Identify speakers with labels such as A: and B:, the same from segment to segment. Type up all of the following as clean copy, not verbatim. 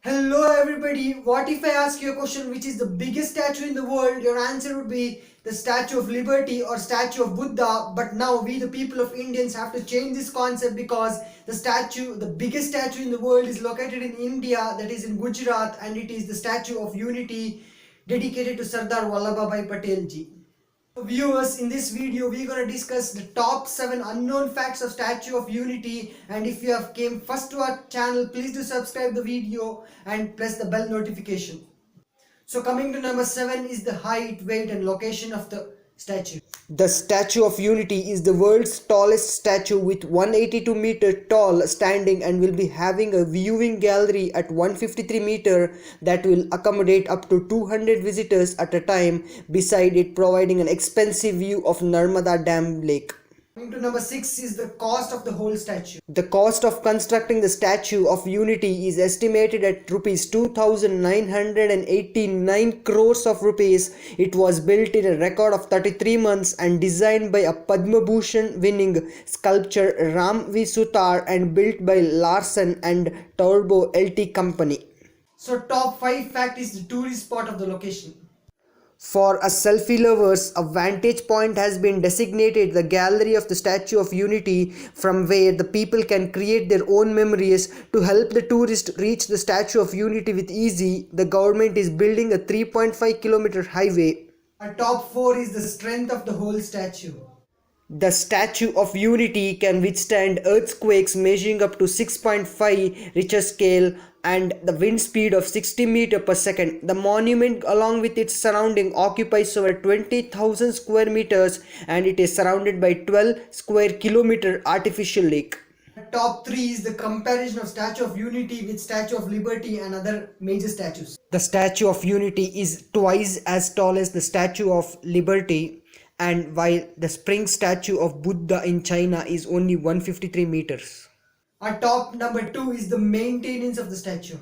A: Hello everybody, what if I ask you a question which is the biggest statue in the world? Your answer would be the Statue of Liberty or Statue of Buddha. But now we the people of Indians have to change this concept because the biggest statue in the world is located in India, that is in Gujarat, and it is the Statue of Unity dedicated to Sardar Vallabhbhai Patel ji. Viewers, in this video we're going to discuss the top 7 unknown facts of Statue of Unity, and if you have came first to our channel, please do subscribe the video and press the bell notification. So coming to number 7 is the height, weight and location of the statue. The Statue of Unity is the world's tallest statue with 182 meter tall standing and will be having a viewing gallery at 153 meter that will accommodate up to 200 visitors at a time, beside it providing an expansive view of Narmada Dam lake. Coming to number 6 is the cost of the whole statue. The cost of constructing the Statue of Unity is estimated at rupees 2,989 crores of rupees. It was built in a record of 33 months and designed by a Padma Bhushan winning sculptor Ram V. Sutar and built by Larsen and Tourbo LT Company. So top 5 fact is the tourist spot of the location. For us selfie lovers, a vantage point has been designated, the gallery of the Statue of Unity, from where the people can create their own memories. To help the tourist reach the Statue of Unity with ease, the government is building a 3.5 kilometer highway. Our top 4 is the strength of the whole statue. The Statue of Unity can withstand earthquakes measuring up to 6.5 Richter scale and the wind speed of 60 meters per second. The monument along with its surrounding occupies over 20,000 square meters and it is surrounded by 12 square kilometer artificial lake. Top 3 is the comparison of Statue of Unity with Statue of Liberty and other major statues. The Statue of Unity is twice as tall as the Statue of Liberty, and while the spring statue of Buddha in China is only 153 meters. Our top number 2 is the maintenance of the statue.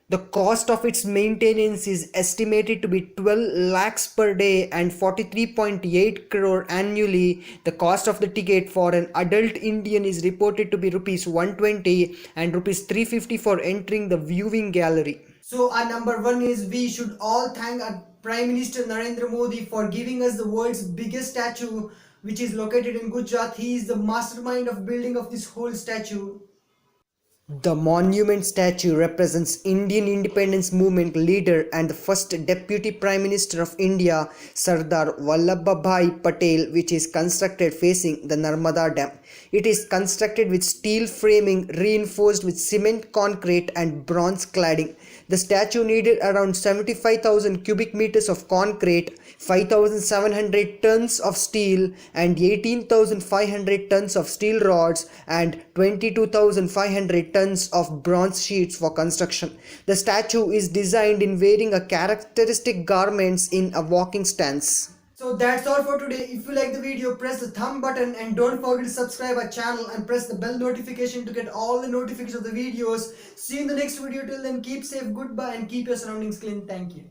A: The cost of its maintenance is estimated to be 12 lakhs per day and 43.8 crore annually. The cost of the ticket for an adult Indian is reported to be rupees 120 and rupees 350 for entering the viewing gallery. So our number 1 is we should all thank our Prime Minister Narendra Modi for giving us the world's biggest statue, which is located in Gujarat. He is the mastermind of building of this whole statue. The monument statue represents Indian independence movement leader and the first Deputy Prime Minister of India, Sardar Vallabhbhai Patel, which is constructed facing the Narmada Dam. It is constructed with steel framing reinforced with cement concrete and bronze cladding. The statue needed around 75,000 cubic meters of concrete, 5,700 tons of steel and 18,500 tons of steel rods and 22,500 tons of bronze sheets for construction. The statue is designed in wearing a characteristic garments in a walking stance. So that's all for today. If you like the video, press the thumb button and don't forget to subscribe our channel and press the bell notification to get all the notifications of the videos. See you in the next video. Till then, keep safe, goodbye and keep your surroundings clean. Thank you.